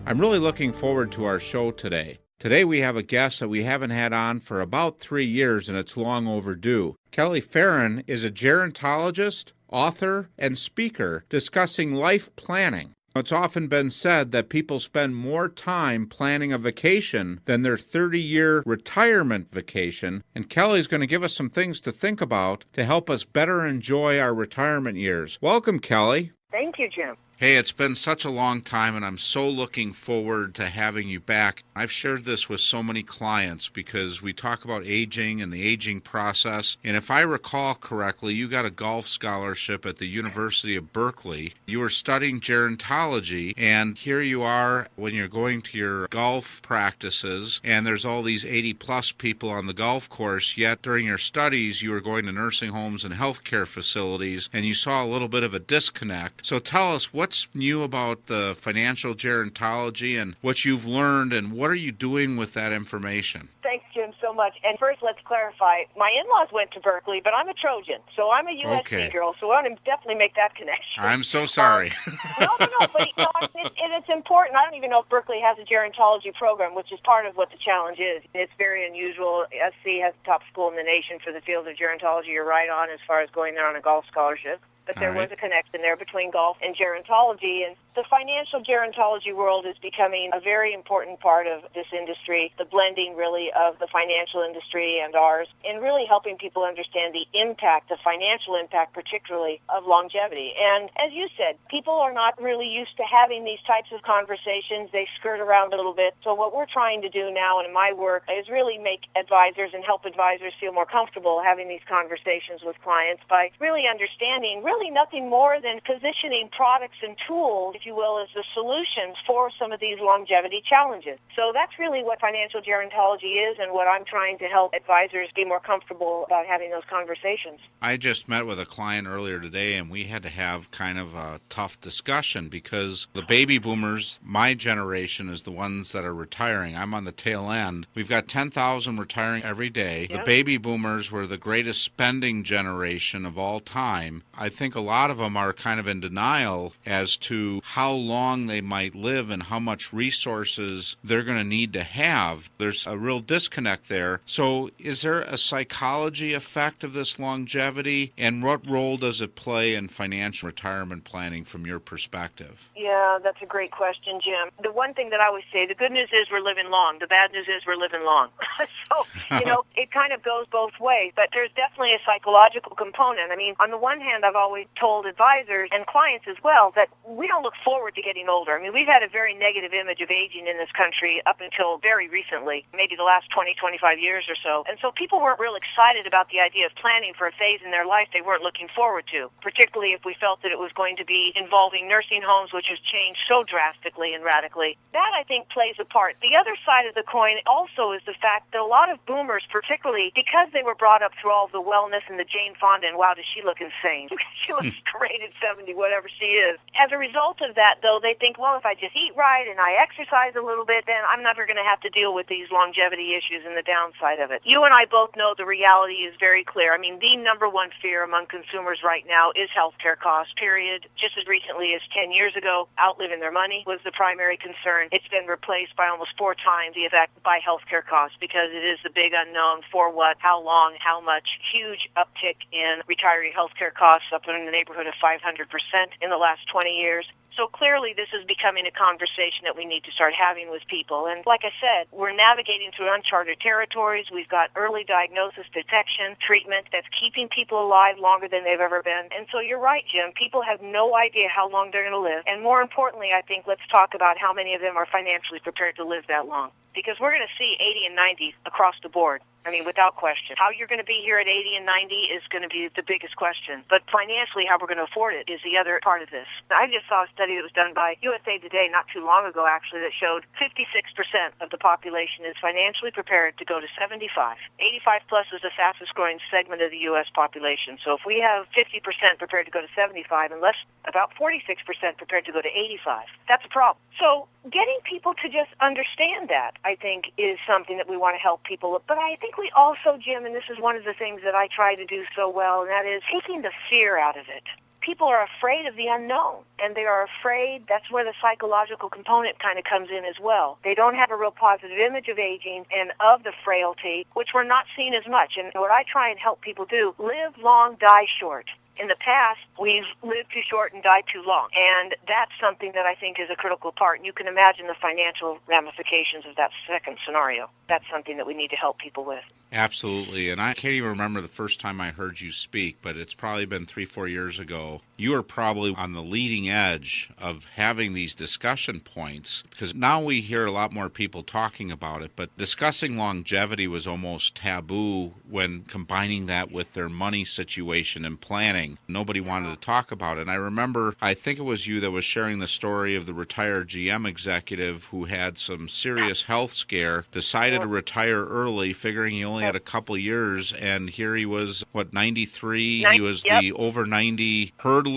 I'm really looking forward to our show today. Today we have a guest that we haven't had on for about 3 years, and it's long overdue. Kelly Ferrin is a gerontologist, author, and speaker discussing life planning. It's often been said that people spend more time planning a vacation than their 30-year retirement vacation, and Kelly's going to give us some things to think about to help us better enjoy our retirement years. Welcome, Kelly. Thank you, Jim. Hey, it's been such a long time, and I'm so looking forward to having you back. I've shared this with so many clients because we talk about aging and the aging process. And if I recall correctly, you got a golf scholarship at the University of Berkeley. You were studying gerontology, and here you are when you're going to your golf practices, and there's all these 80-plus people on the golf course, yet during your studies, you were going to nursing homes and healthcare facilities, and you saw a little bit of a disconnect. So tell us, what's new about the financial gerontology and what you've learned, and what are you doing with that information? Thanks, Jim, so much. And first, let's clarify. My in-laws went to Berkeley, but I'm a Trojan, so I'm a USC girl, so I want to definitely make that connection. I'm so sorry. No, but it's important. I don't even know if Berkeley has a gerontology program, which is part of what the challenge is. It's very unusual. SC has the top school in the nation for the field of gerontology. You're right on as far as going there on a golf scholarship. But there was a connection there between golf and gerontology, and the financial gerontology world is becoming a very important part of this industry, the blending really of the financial industry and ours, and really helping people understand the impact, the financial impact particularly, of longevity. And as you said, people are not really used to having these types of conversations. They skirt around a little bit. So what we're trying to do now in my work is really make advisors and help advisors feel more comfortable having these conversations with clients by really understanding really nothing more than positioning products and tools, if you will, as the solutions for some of these longevity challenges. So that's really what financial gerontology is and what I'm trying to help advisors be more comfortable about having those conversations. I just met with a client earlier today, and we had to have kind of a tough discussion because the baby boomers, my generation, is the ones that are retiring. I'm on the tail end. We've got 10,000 retiring every day. Yeah. The baby boomers were the greatest spending generation of all time. I think a lot of them are kind of in denial as to how long they might live and how much resources they're going to need to have. There's a real disconnect there. So is there a psychology effect of this longevity, and what role does it play in financial retirement planning from your perspective? Yeah, that's a great question, Jim. The one thing that I always say, the good news is we're living long. The bad news is we're living long. So, it kind of goes both ways, but there's definitely a psychological component. I mean, on the one hand, I've always told advisors and clients as well that we don't look forward to getting older. I mean, we've had a very negative image of aging in this country up until very recently, maybe the last 20, 25 years or so. And so people weren't real excited about the idea of planning for a phase in their life they weren't looking forward to, particularly if we felt that it was going to be involving nursing homes, which has changed so drastically and radically. That, I think, plays a part. The other side of the coin also is the fact that a lot of boomers, particularly because they were brought up through all the wellness and the Jane Fonda, and wow, does she look insane. She looks great at 70, whatever she is. As a result of that, though, they think, well, if I just eat right and I exercise a little bit, then I'm never going to have to deal with these longevity issues and the downside of it. You and I both know the reality is very clear. I mean, the number one fear among consumers right now is healthcare costs, period. Just as recently as 10 years ago, outliving their money was the primary concern. It's been replaced by almost 4 times the effect by healthcare costs because it is the big unknown for what, how long, how much. Huge uptick in retiree healthcare costs, up in the neighborhood of 500% in the last 20 years. So clearly this is becoming a conversation that we need to start having with people. And like I said, we're navigating through uncharted territories. We've got early diagnosis, detection, treatment that's keeping people alive longer than they've ever been. And so you're right, Jim. People have no idea how long they're going to live. And more importantly, I think let's talk about how many of them are financially prepared to live that long. Because we're going to see 80 and 90 across the board. I mean, without question. How you're going to be here at 80 and 90 is going to be the biggest question. But financially, how we're going to afford it is the other part of this. I just saw a study that was done by USA Today not too long ago, actually, that showed 56% of the population is financially prepared to go to 75. 85 plus is the fastest growing segment of the U.S. population. So if we have 50% prepared to go to 75 and less, about 46% prepared to go to 85, that's a problem. So getting people to just understand that, I think, is something that we want to help people with. But I think we also, Jim, and this is one of the things that I try to do so well, and that is taking the fear out of it. people are afraid of the unknown, and they are afraid. That's where the psychological component kind of comes in as well. They don't have a real positive image of aging and of the frailty, which we're not seeing as much. And what I try and help people do, live long, die short. In the past, we've lived too short and died too long. And that's something that I think is a critical part. And you can imagine the financial ramifications of that second scenario. That's something that we need to help people with. Absolutely. And I can't even remember the first time I heard you speak, but it's probably been 3-4 years ago. You are probably on the leading edge of having these discussion points, because now we hear a lot more people talking about it, but discussing longevity was almost taboo when combining that with their money situation and planning. Nobody wanted to talk about it. And I remember, I think it was you that was sharing the story of the retired GM executive who had some serious health scare, decided to retire early, figuring he only had a couple years, and here he was, 93? He was the over 90 hurdler.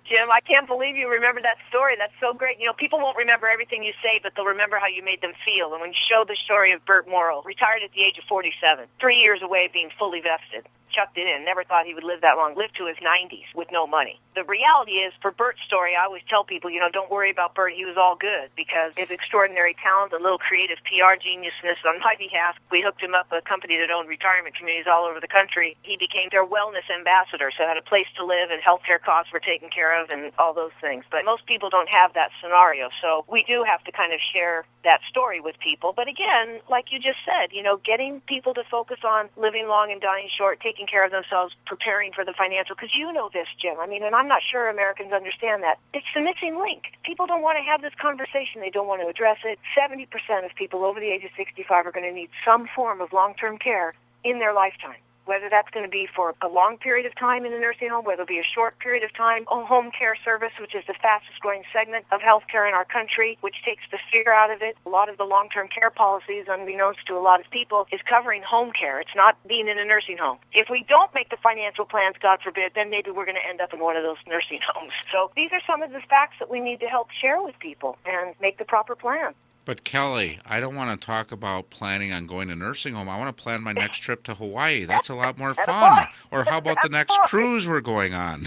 Jim, I can't believe you remember that story. That's so great. You know, people won't remember everything you say, but they'll remember how you made them feel. And when you show the story of Burt Morrill, retired at the age of 47, 3 years away of being fully vested, chucked it in, never thought he would live that long, lived to his 90s with no money. The reality is, for Burt's story, I always tell people, don't worry about Burt. He was all good because his extraordinary talent, a little creative PR geniusness on my behalf. We hooked him up a company that owned retirement communities all over the country. He became their wellness ambassador, so had a place to live and healthcare costs were taken care of and all those things. But most people don't have that scenario, so we do have to kind of share that story with people. But again, like you just said, getting people to focus on living long and dying short, taking care of themselves, preparing for the financial, because you know this, Jim. And I'm not sure Americans understand that. It's the missing link. People don't want to have this conversation. They don't want to address it. 70% of people over the age of 65 are going to need some form of long-term care in their lifetime. Whether that's going to be for a long period of time in a nursing home, whether it'll be a short period of time, home care service, which is the fastest growing segment of healthcare in our country, which takes the fear out of it. A lot of the long-term care policies, unbeknownst to a lot of people, is covering home care. It's not being in a nursing home. If we don't make the financial plans, God forbid, then maybe we're going to end up in one of those nursing homes. So these are some of the facts that we need to help share with people and make the proper plan. But Kelly, I don't want to talk about planning on going to nursing home. I want to plan my next trip to Hawaii. That's a lot more fun. Or how about the next cruise we're going on?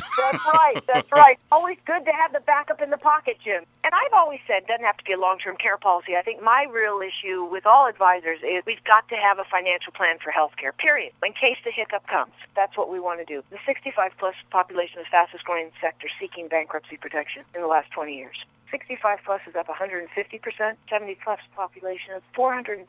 That's right. Always good to have the backup in the pocket, Jim. And I've always said it doesn't have to be a long-term care policy. I think my real issue with all advisors is we've got to have a financial plan for health care, period, in case the hiccup comes. That's what we want to do. The 65-plus population is the fastest-growing sector seeking bankruptcy protection in the last 20 years. 65-plus is up 150%, 70-plus population is 430%.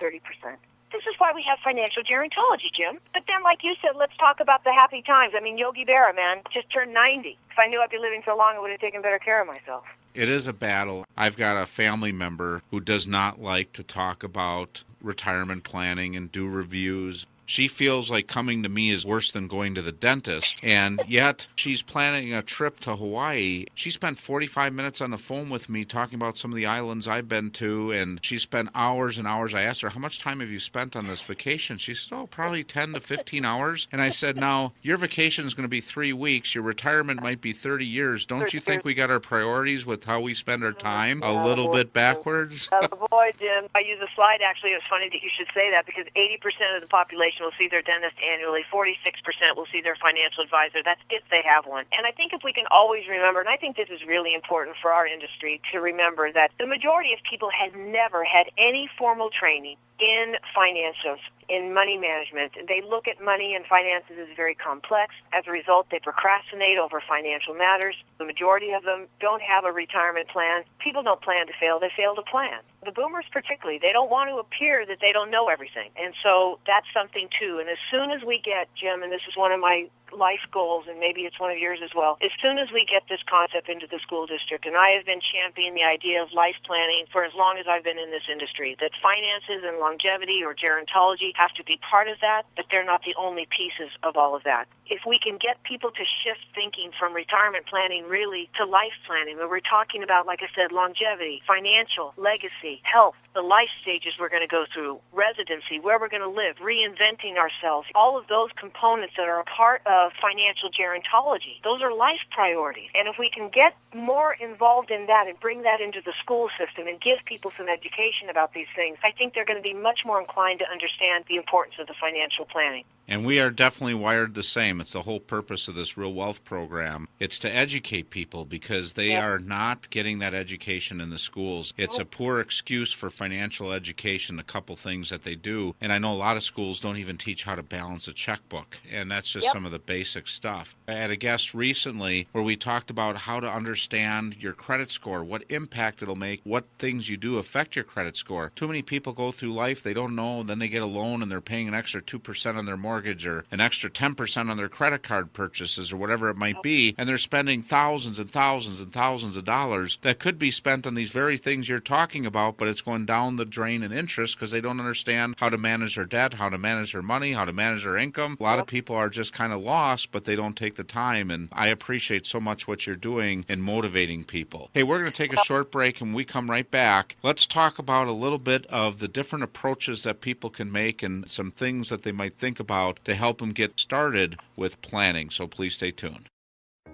This is why we have financial gerontology, Jim. But then, like you said, let's talk about the happy times. Yogi Berra, man, just turned 90. If I knew I'd be living so long, I would have taken better care of myself. It is a battle. I've got a family member who does not like to talk about retirement planning and do reviews. She feels like coming to me is worse than going to the dentist, and yet she's planning a trip to Hawaii. She spent 45 minutes on the phone with me talking about some of the islands I've been to, and she spent hours and hours. I asked her, how much time have you spent on this vacation? She said, probably 10 to 15 hours. And I said, now, your vacation is going to be 3 weeks. Your retirement might be 30 years. Don't you think we got our priorities with how we spend our time a little bit backwards? Oh, boy, Jim. I use a slide, actually. It's funny that you should say that, because 80% of the population will see their dentist annually. 46% will see their financial advisor. That's if they have one. And I think if we can always remember, and I think this is really important for our industry to remember, that the majority of people have never had any formal training in finances, in money management. They look at money and finances as very complex. As a result, they procrastinate over financial matters. The majority of them don't have a retirement plan. People don't plan to fail. They fail to plan. The boomers particularly, they don't want to appear that they don't know everything. And so that's something too. And as soon as we get, Jim, and this is one of my life goals, and maybe it's one of yours as well, as soon as we get this concept into the school district, and I have been championing the idea of life planning for as long as I've been in this industry, that finances and longevity or gerontology have to be part of that, but they're not the only pieces of all of that. If we can get people to shift thinking from retirement planning really to life planning, where we're talking about, like I said, longevity, financial, legacy, health, the life stages we're going to go through, residency, where we're going to live, reinventing ourselves, all of those components that are a part of financial gerontology, those are life priorities. And if we can get more involved in that and bring that into the school system and give people some education about these things, I think they're going to be much more inclined to understand the importance of the financial planning. And we are definitely wired the same. It's the whole purpose of this Real Wealth program. It's to educate people because they are not getting that education in the schools. It's a poor excuse for financial education, a couple things that they do. And I know a lot of schools don't even teach how to balance a checkbook. And that's just some of the basic stuff. I had a guest recently where we talked about how to understand your credit score, what impact it'll make, what things you do affect your credit score. Too many people go through life, they don't know, then they get a loan and they're paying an extra 2% on their mortgage or an extra 10% on their credit card purchases or whatever it might be, and they're spending thousands and thousands and thousands of dollars that could be spent on these very things you're talking about, but it's going down the drain in interest because they don't understand how to manage their debt, how to manage their money, how to manage their income. A lot of people are just kind of lost, but they don't take the time, and I appreciate so much what you're doing in motivating people. Hey, we're going to take a short break, and when we come right back, let's talk about a little bit of the different approaches that people can make and some things that they might think about to help them get started with planning. So please stay tuned.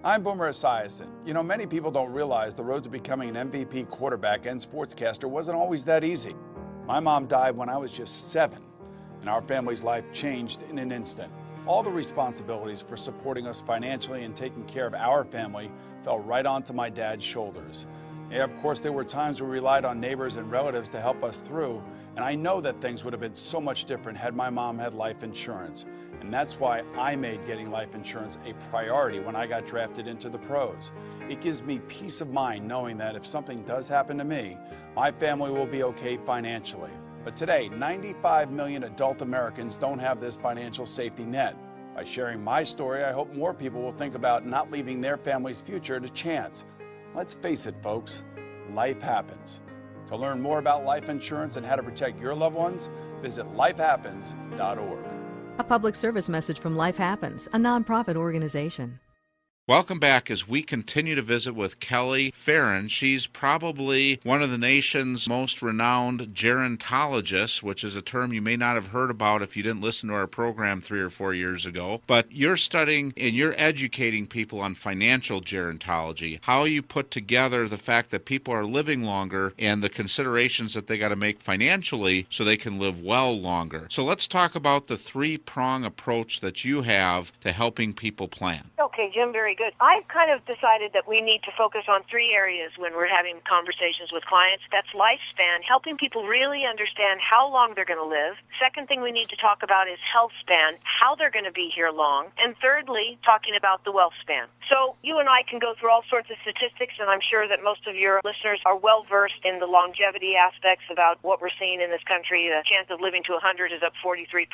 I'm Boomer Esiason. You know, many people don't realize the road to becoming an MVP quarterback and sportscaster wasn't always that easy. My mom died when I was just 7, and our family's life changed in an instant. All the responsibilities for supporting us financially and taking care of our family fell right onto my dad's shoulders. Yeah, of course, there were times we relied on neighbors and relatives to help us through, and I know that things would have been so much different had my mom had life insurance. And that's why I made getting life insurance a priority when I got drafted into the pros. It gives me peace of mind knowing that if something does happen to me, my family will be okay financially. But today, 95 million adult Americans don't have this financial safety net. By sharing my story, I hope more people will think about not leaving their family's future to chance. Let's face it, folks, life happens. To learn more about life insurance and how to protect your loved ones, visit lifehappens.org. A public service message from Life Happens, a nonprofit organization. Welcome back as we continue to visit with Kelly Ferrin. She's probably one of the nation's most renowned gerontologists, which is a term you may not have heard about if you didn't listen to our program 3 or 4 years ago. But you're studying and you're educating people on financial gerontology, how you put together the fact that people are living longer and the considerations that they got to make financially so they can live well longer. So let's talk about the 3-prong approach that you have to helping people plan. Okay, Jim, very good. I've kind of decided that we need to focus on 3 areas when we're having conversations with clients. That's lifespan, helping people really understand how long they're going to live. Second thing we need to talk about is health span, how they're going to be here long. And thirdly, talking about the wealth span. So you and I can go through all sorts of statistics, and I'm sure that most of your listeners are well-versed in the longevity aspects about what we're seeing in this country. The chance of living to 100 is up 43%.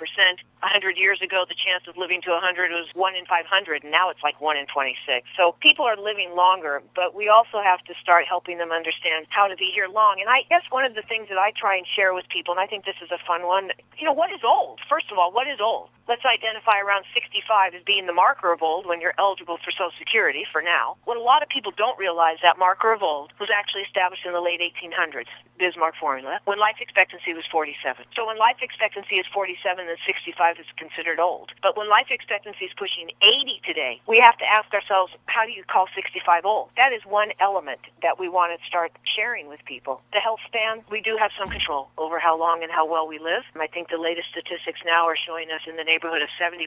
100 years ago, the chance of living to 100 was 1 in 500, and now it's like 1 in 26. So people are living longer, but we also have to start helping them understand how to be here long. And I guess one of the things that I try and share with people, and I think this is a fun one, what is old? First of all, what is old? Let's identify around 65 as being the marker of old when you're eligible for Social Security for now. What a lot of people don't realize, that marker of old was actually established in the late 1800s, Bismarck formula, when life expectancy was 47. So when life expectancy is 47, then 65 is considered old. But when life expectancy is pushing 80 today, we have to ask ourselves, how do you call 65 old? That is one element that we want to start sharing with people. The health span, we do have some control over how long and how well we live. I think the latest statistics now are showing us in the neighborhood of 70%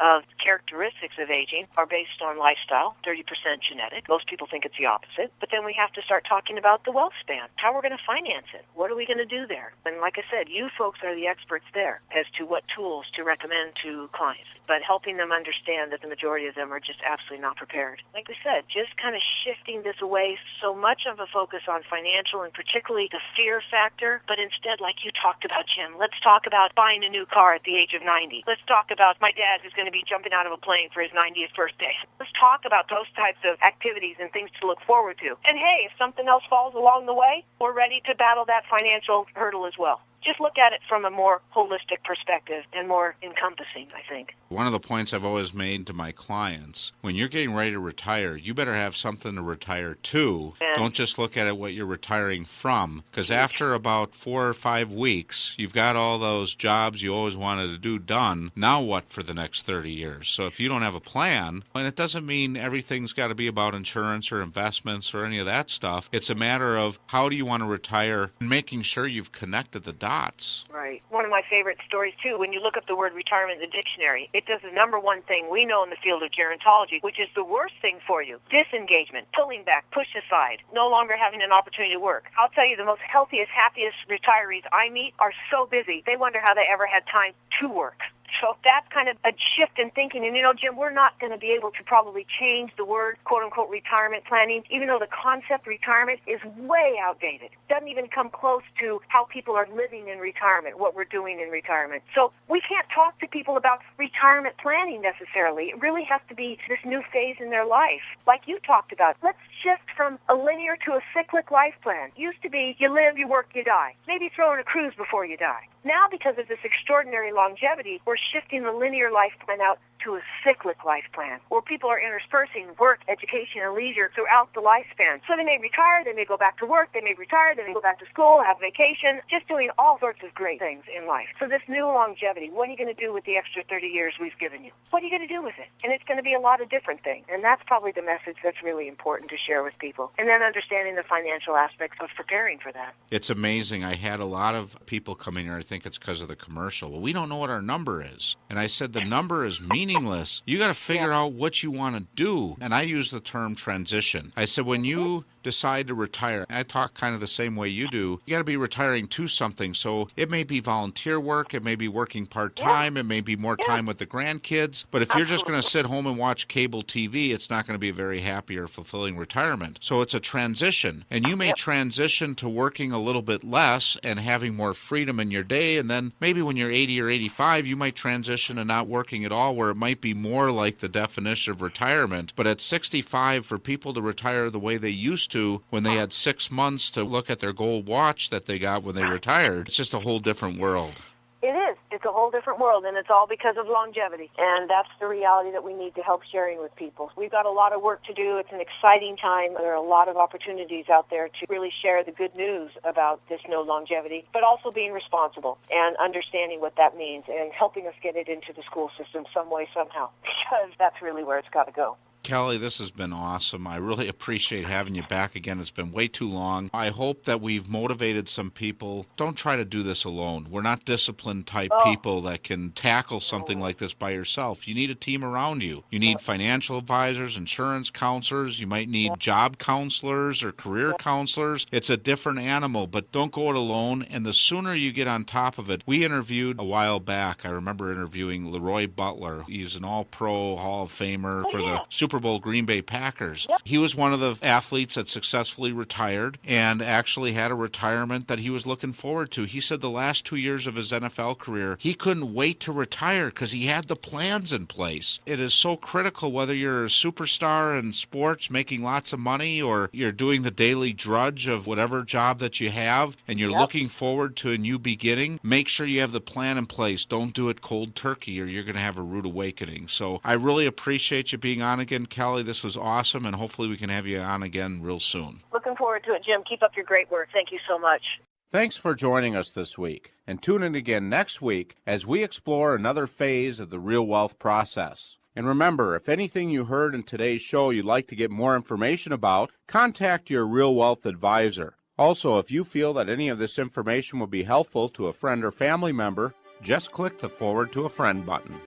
of characteristics of aging are based on lifestyle, 30% genetic. Most people think it's the opposite. But then we have to start talking about the wealth span, how we're going to finance it. What are we going to do there? And like I said, you folks are the experts there as to what tools to recommend to clients. But helping them understand that the majority of them are just absolutely not prepared. Like we said, just kind of shifting this away, so much of a focus on financial and particularly the fear factor, but instead, like you talked about, Jim, let's talk about buying a new car at the age of 90. Let's talk about my dad who's going to be jumping out of a plane for his 90th birthday. Let's talk about those types of activities and things to look forward to. And hey, if something else falls along the way, we're ready to battle that financial hurdle as well. Just look at it from a more holistic perspective and more encompassing, I think. One of the points I've always made to my clients, when you're getting ready to retire, you better have something to retire to. Yeah. Don't just look at it what you're retiring from, because after about 4 or 5 weeks, you've got all those jobs you always wanted to do done. Now what for the next 30 years? So if you don't have a plan, and it doesn't mean everything's got to be about insurance or investments or any of that stuff. It's a matter of how do you want to retire and making sure you've connected the dots dots. Right. One of my favorite stories, too, when you look up the word retirement in the dictionary, it does the number one thing we know in the field of gerontology, which is the worst thing for you. Disengagement, pulling back, push aside, no longer having an opportunity to work. I'll tell you, the most healthiest, happiest retirees I meet are so busy, they wonder how they ever had time to work. So that's kind of a shift in thinking. And, Jim, we're not going to be able to probably change the word, quote-unquote, retirement planning, even though the concept retirement is way outdated. Doesn't even come close to how people are living in retirement, what we're doing in retirement. So we can't talk to people about retirement planning necessarily. It really has to be this new phase in their life, like you talked about. Let's shift from a linear to a cyclic life plan. Used to be you live, you work, you die. Maybe throw in a cruise before you die. Now, because of this extraordinary longevity, we're shifting the linear life plan out to a cyclic life plan, where people are interspersing work, education, and leisure throughout the lifespan. So they may retire, they may go back to work, they may retire, they may go back to school, have vacation, just doing all sorts of great things in life. So this new longevity, what are you going to do with the extra 30 years we've given you? What are you going to do with it? And it's going to be a lot of different things. And that's probably the message that's really important to share with people. And then understanding the financial aspects of preparing for that. It's amazing. I had a lot of people coming here. I think it's because of the commercial. Well, we don't know what our number is. And I said the number is meaningless. You got to figure out what you want to do. And I use the term transition. I said when you decide to retire, I talk kind of the same way you do, you got to be retiring to something. So it may be volunteer work, it may be working part-time, it may be more time with the grandkids. But if you're just going to sit home and watch cable TV, it's not going to be a very happy or fulfilling retirement. So it's a transition. And you may transition to working a little bit less and having more freedom in your day. And then maybe when you're 80 or 85, you might transition to not working at all, where it might be more like the definition of retirement. But at 65, for people to retire the way they used to when they had 6 months to look at their gold watch that they got when they retired, it's just a whole different world. It is. It's a whole different world, and it's all because of longevity. And that's the reality that we need to help sharing with people. We've got a lot of work to do. It's an exciting time. There are a lot of opportunities out there to really share the good news about this no longevity, but also being responsible and understanding what that means and helping us get it into the school system some way, somehow, because that's really where it's got to go. Kelly, this has been awesome. I really appreciate having you back again. It's been way too long. I hope that we've motivated some people. Don't try to do this alone. We're not disciplined type people that can tackle something like this by yourself. You need a team around you. You need financial advisors, insurance counselors. You might need job counselors or career counselors. It's a different animal, but don't go it alone. And the sooner you get on top of it, we interviewed a while back. I remember interviewing Leroy Butler. He's an all-pro Hall of Famer for the Super Bowl Green Bay Packers. He was one of the athletes that successfully retired and actually had a retirement that he was looking forward to. He said the last 2 years of his NFL career, he couldn't wait to retire because he had the plans in place. It is so critical whether you're a superstar in sports making lots of money or you're doing the daily drudge of whatever job that you have and you're looking forward to a new beginning. Make sure you have the plan in place. Don't do it cold turkey or you're going to have a rude awakening. So I really appreciate you being on again, Kelly. This was awesome, and hopefully we can have you on again real soon. Looking forward to it, Jim. Keep up your great work. Thank you so much. Thanks for joining us this week, and tune in again next week as we explore another phase of the real wealth process. And remember, if anything you heard in today's show you'd like to get more information about, contact your Real Wealth advisor. Also, if you feel that any of this information will be helpful to a friend or family member, just click the Forward to a Friend button.